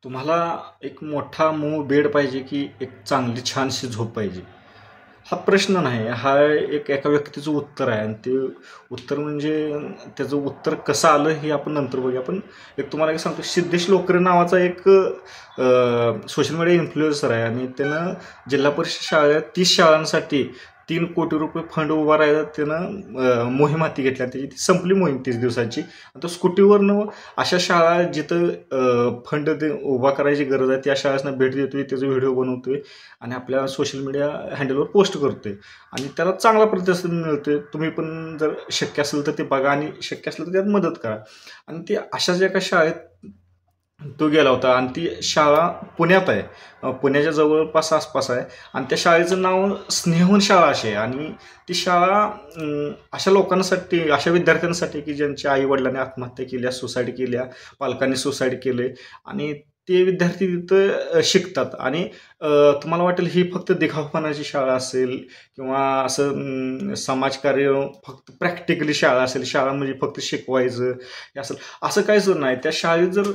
तुम्हाला एक मोठा मऊ बेड पाहिजे की एक चांगली छानशी झोप पाहिजे? हा प्रश्न नाही. हा एक एका व्यक्तीचं उत्तर आहे आणि ते उत्तर म्हणजे त्याचं उत्तर कसं आलं हे आपण नंतर बघूया. पण एक तुम्हाला एक सांगतो, सिद्धेश लोकरे नावाचा एक सोशल मीडिया इन्फ्लुएन्सर आहे आणि त्यानं जिल्हा परिषद शाळेत 30 शाळांसाठी 3 कोटी रुपये फंड उभा राहायला त्यानं मोहीम हाती घेतली. त्याची ती संपली मोहीम 30 दिवसाची. तो स्कूटीवरनं अशा शाळा जिथं फंड उभा करायची गरज आहे त्या शाळांना भेट देतोय, त्याचा व्हिडिओ बनवतोय आणि आपल्या सोशल मीडिया हँडलवर पोस्ट करतोय आणि त्याला चांगला प्रतिसाद मिळतोय. तुम्ही पण जर शक्य असेल तर ते बघा आणि शक्य असेल तर त्यात मदत करा. आणि ते अशाच एका शाळेत तो गेला होता आणि ती शाळा पुण्यात आहे, पुण्याच्या जवळपास आसपास आहे आणि त्या शाळेचं नाव स्नेहवन शाळा अशी आहे. आणि ती शाळा अशा लोकांसाठी, अशा विद्यार्थ्यांसाठी की ज्यांच्या आई वडिलांनी आत्महत्या केल्या, सुसाईड केल्या, पालकांनी सुसाईड केले आणि ते विद्यार्थी तिथं शिकतात. आणि तुम्हाला वाटेल ही फक्त दिखावपणाची शाळा असेल किंवा असं समाजकार्य फक्त प्रॅक्टिकली शाळा असेल, शाळा म्हणजे फक्त शिकवायचं हे असेल, असं काहीच नाही. त्या शाळेत जर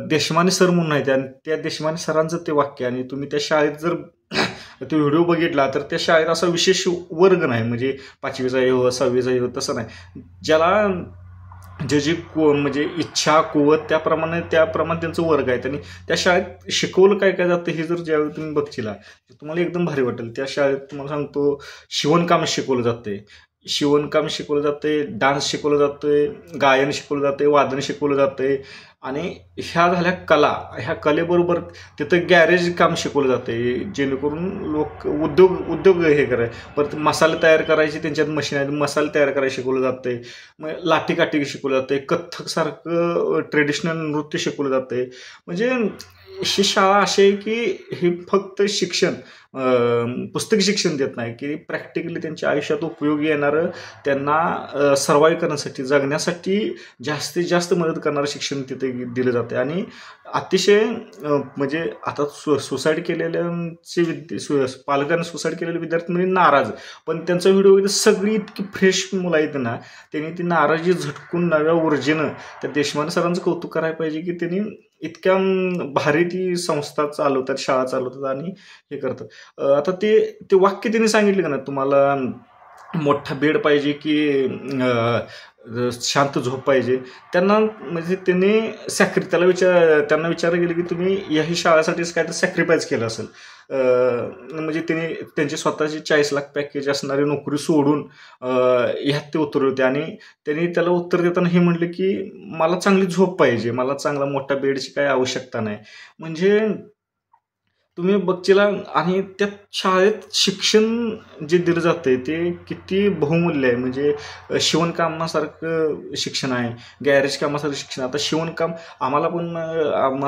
देशमाने सर म्हणून आहेत आणि त्या देशमाने सरांचं ते वाक्य आणि तुम्ही त्या शाळेत जर तो व्हिडिओ बघितला तर त्या शाळेत असा विशेष वर्ग नाही, म्हणजे 5वीचा येऊ 6वीचा येऊ तसं नाही. ज्याला जे म्हणजे इच्छा कुवत त्याप्रमाणे त्यांचं वर्ग आहेत आणि त्या शाळेत शिकवलं काय काय जातं हे जर ज्यावेळी तुम्ही बघशीला तुम्हाला एकदम भारी वाटेल. त्या शाळेत तुम्हाला सांगतो शिवणकाम शिकवलं जाते, डान्स शिकवलं जातोय, गायन शिकवलं जाते, वादन शिकवलं जाते आणि ह्या झाल्या कला. ह्या कलेबरोबर तिथं गॅरेज काम शिकवलं जाते जेणेकरून लोक उद्योग हे कराय. परत मसाले तयार करायचे, त्यांच्यात मशीन आहेत, मसाले तयार करायला शिकवलं जाते. मग लाठीकाठी शिकवलं जाते, कथ्थकसारखं ट्रेडिशनल नृत्य शिकवलं जाते. म्हणजे ही शाळा अशी आहे की हे फक्त शिक्षण, पुस्तकी शिक्षण देत नाही, की प्रॅक्टिकली त्यांच्या आयुष्यात उपयोगी येणारं, त्यांना सर्वाईव्ह करण्यासाठी, जगण्यासाठी जास्तीत जास्त मदत करणारं शिक्षण तिथे दिलं जाते. आणि अतिशय म्हणजे आता सुसाईड केलेल्यांचे पालकांनी सुसाईड केलेले विद्यार्थी म्हणजे नाराज, पण त्यांचा व्हिडिओ सगळी इतकी फ्रेश मुलं आहेत ना, त्यांनी ती नाराजी झटकून नव्या ऊर्जेनं त्या देशमाने सरांचं कौतुक करायला पाहिजे की त्यांनी इतक्या भारी ती संस्था चालवतात, शाळा चालवतात आणि हे करतात. आता ते वाक्य त्यांनी सांगितले का ना, तुम्हाला मोठा बेड पाहिजे की शांत झोप पाहिजे. त्यांना म्हणजे त्यांना विचार केले की तुम्ही याही शाळेसाठीच काय तर सॅक्रिफाईस केलं असेल. म्हणजे त्यांची स्वतःची 40 लाख पॅकेज असणारी नोकरी सोडून ह्यात ते उतरले होते आणि त्यांनी त्याला उत्तर देताना हे म्हटलं की मला चांगली झोप पाहिजे, मला चांगला मोठा बेडची काही आवश्यकता नाही. म्हणजे तुम्ही बघचीला आणि त्या शाळेत शिक्षण जे दिलं जातंय ते किती बहुमूल्य आहे. म्हणजे शिवणकामासारखं शिक्षण आहे, गॅरेज कामासारखं शिक्षण. आता शिवणकाम आम्हाला पण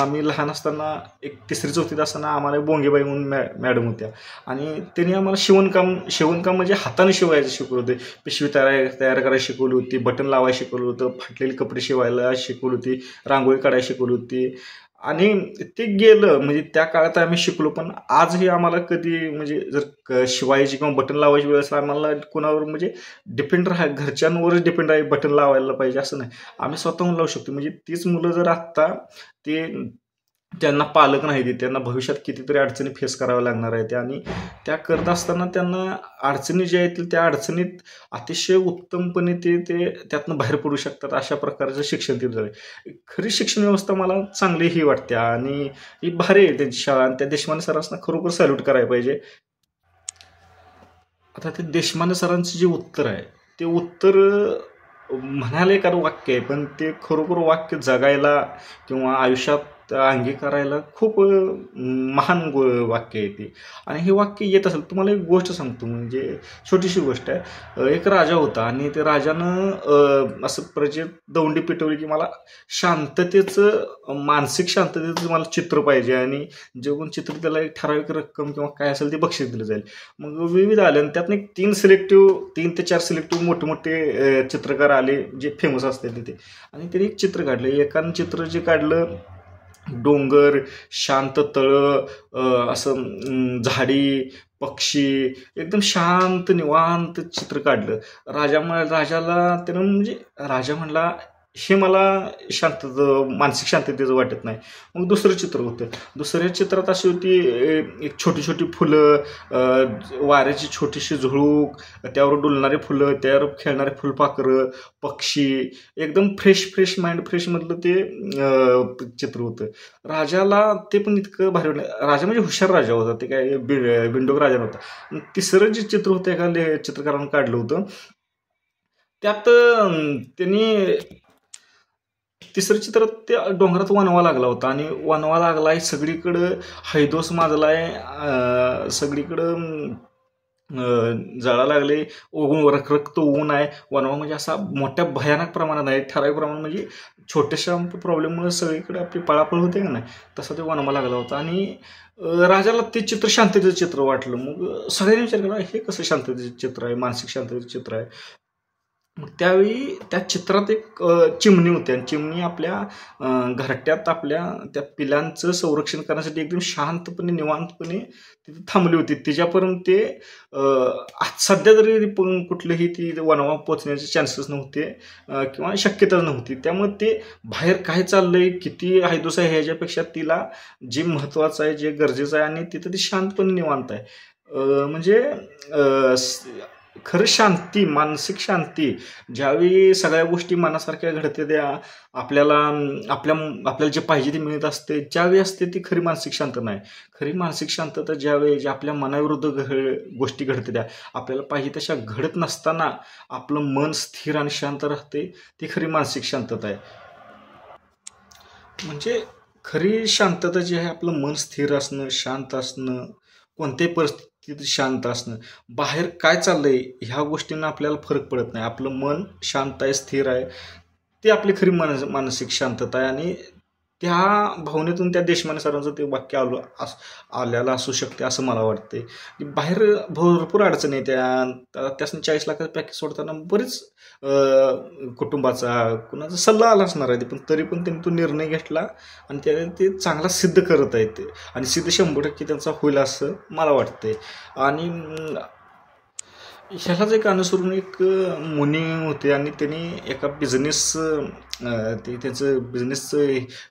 आम्ही लहान असताना एक 3री-4थीत असताना आम्हाला बोंगेबाई म्हणून मॅडम होत्या आणि त्यांनी आम्हाला शिवणकाम म्हणजे हाताने शिवायचं शिकवलं होते. पिशवी तयार करायला शिकवली होती, बटन लावायला शिकवलं होतं, फाटलेले कपडे शिवायला शिकवली होती, रांगोळी काढायला शिकवली होती. आणि ते गेलं म्हणजे त्या काळात आम्ही शिकलो, पण आजही आम्हाला कधी म्हणजे जर शिवायची किंवा बटन लावायची वेळ असं आम्हाला कोणावर म्हणजे डिपेंड घरच्यांवरच डिपेंड आहे बटन लावायला पाहिजे असं नाही, आम्ही स्वतःहून लावू शकतो. म्हणजे तीच मुलं जर आत्ता त्यांना पालक नाही, त्यांना भविष्यात कितीतरी अडचणी फेस कराव्या लागणार आहेत आणि त्या करत असताना त्यांना अडचणी ज्या येतील त्या अडचणीत अतिशय उत्तमपणे ते त्यातनं बाहेर पडू शकतात. अशा प्रकारचं शिक्षण दिलं आहे. खरी शिक्षण व्यवस्था मला चांगली ही वाटते आणि ही भारी आहे त्यांची शाळा आणि त्या देशमाने सरांना खरोखर सॅल्यूट करायला पाहिजे. आता ते देशमाने सरांचं जे उत्तर आहे ते उत्तर म्हणायला एखादं वाक्य आहे, पण ते खरोखर वाक्य जगायला किंवा आयुष्यात अंगीकारायला खूप महान वाक्य आहे ते. आणि हे वाक्य येत असेल, तुम्हाला एक गोष्ट सांगतो, म्हणजे छोटीशी गोष्ट आहे. एक राजा होता आणि ते राजानं असं प्रजेत दौंडी पेटवली की मला शांततेचं, मानसिक शांततेचं मला चित्र पाहिजे आणि जे कोण चित्र त्याला एक ठराविक रक्कम किंवा काय असेल ते बक्षीस दिलं जाईल. मग विविध आले आणि त्यातनं एक 3 ते 4 सिलेक्टिव्ह मोठे चित्रकार आले जे फेमस असते तिथे आणि त्यांनी एक चित्र काढलं. एकानं चित्र जे काढलं, डोंगर, शांत तळं, असं झाडी, पक्षी, एकदम शांत निवांत चित्र काढलं. राजाला त्यानं म्हणजे राजा म्हणला हे मला मानसिक शांततेचं वाटत नाही. मग दुसरं चित्र होतं. दुसऱ्या चित्रात अशी होती एक छोटी छोटी फुलं, वाऱ्याची छोटीशी झुळूक, त्यावर डुलणारे फुलं, त्यावर खेळणारे फुलपाखरं, पक्षी, एकदम फ्रेश माइंड फ्रेशमधलं ते चित्र होतं. राजाला ते पण इतकं भारी वाटलं. राजा म्हणजे हुशार राजा होता, ते काय बिंडोक राजा नव्हता. तिसरं जे चित्र होतं एका चित्रकारानं काढलं होतं, त्यात त्यांनी तिसरं चित्र त्या डोंगरात वणवा लागला होता आणि वणवा लागलाय, सगळीकडं हैदोस माजलाय, सगळीकडं जळा लागले, रखरखत ऊन आहे. वणवा म्हणजे असा मोठ्या भयानक प्रमाणात आहे, ठराविक प्रमाणात, म्हणजे छोट्याशा प्रॉब्लेममुळे सगळीकडे आपली पळापळ होते का नाही, तसा ते वणवा लागला होता. आणि राजाला ते चित्र शांततेचं चित्र वाटलं. मग सगळ्यांनी विचार केला, हे कसं शांततेचं चित्र आहे, मानसिक शांततेचं चित्र आहे. मग त्यावेळी त्या चित्रात एक चिमणी होती आणि चिमणी आपल्या घरट्यात आपल्या त्या पिलांचं संरक्षण करण्यासाठी एकदम शांतपणे निवांतपणे तिथे थांबली होती. तिच्यापर्यंत ते सध्या तरी कुठलेही ती वणवा पोचण्याचे चान्सेस नव्हते किंवा शक्यताच नव्हती. त्यामुळे ते बाहेर काय चाललंय, किती हैदोस आहे, ह्याच्यापेक्षा तिला जे महत्त्वाचं आहे, जे गरजेचं आहे, आणि तिथं ती शांतपणे निवांत आहे. म्हणजे खरं शांती, मानसिक शांती, ज्यावेळी सगळ्या गोष्टी मनासारख्या घडते, त्या आपल्याला जे पाहिजे ते मिळत असते, ज्यावेळी असते ती खरी मानसिक शांतता नाही. खरी मानसिक शांतता ज्यावेळी जे आपल्या मनाविरुद्ध गोष्टी घडते, त्या आपल्याला पाहिजे तशा घडत नसताना आपलं मन स्थिर आणि शांत राहते, ती खरी मानसिक शांतता आहे. म्हणजे खरी शांतता जी आहे, आपलं मन स्थिर असणं, शांत असणं, कोणत्याही परिस्थितीत शांत असणं. बाहेर काय चाललंय ह्या गोष्टींना आपल्याला फरक पडत नाही. आपलं मन शांत आहे, स्थिर आहे, ती आपली खरी मानसिक शांतता आहे. आणि त्या भावनेतून त्या देशमाने सरांचं ते वाक्य आल्याला असू शकते असं मला वाटते. बाहेर भरपूर अडचणी त्यासनी 40 लाखाचं पॅकेज सोडताना बरेच कुटुंबाचा कुणाचा सल्ला आला असणार आहे, पण तरी पण त्यांनी तो निर्णय घेतला आणि त्याने ते चांगला सिद्ध करत आहेत ते, आणि सिद्ध 100% त्यांचा होईल असं मला वाटतंय. आणि ह्यालाच एक अनुसरून एक मुनी होते आणि त्यांनी एका ते त्यांचं बिझनेसचं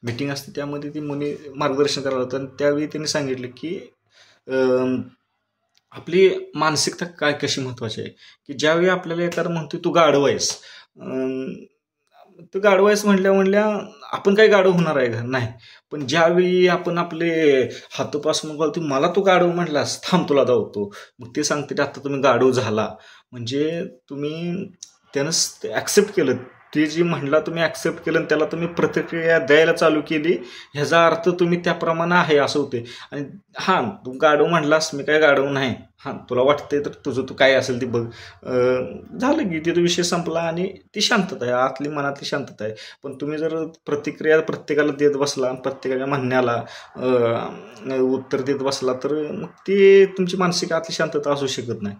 मीटिंग असते, त्यामध्ये ती मुनी मार्गदर्शन करायला होतं. आणि त्यावेळी त्यांनी सांगितलं की आपली मानसिकता काय कशी महत्त्वाची आहे, की ज्यावेळी आपल्याला एखादं म्हणतो तू गाढव आहेस, तू गाढव आहेस म्हणल्या आपण काही गाढव होणार आहे का, नाही. पण ज्यावेळी आपण आपले हातोपासून बोलतो, मला तू गाढव म्हटलास, थांब तुला धावतो, मग ते सांगते आता तुम्ही गाढव झाला. म्हणजे तुम्ही त्यानं ॲक्सेप्ट केलं, ते जी म्हणला तुम्ही ॲक्सेप्ट केलं आणि त्याला तुम्ही प्रतिक्रिया द्यायला चालू केली, ह्याचा अर्थ तुम्ही त्याप्रमाणे आहे असं होते. आणि हां, तू गाढव म्हणलास, मी काय गाढव नाही, हां तुला वाटतंय तर तुझं तू काय असेल ते बघ, झालं की तिथं विषय संपला. आणि ती शांतता आहे, आतली मनातली शांतता आहे. पण तुम्ही जर प्रतिक्रिया प्रत्येकाला देत बसला, प्रत्येकाच्या म्हणण्याला उत्तर देत बसला, तर मग ती तुमची मानसिक आतली शांतता असू शकत नाही.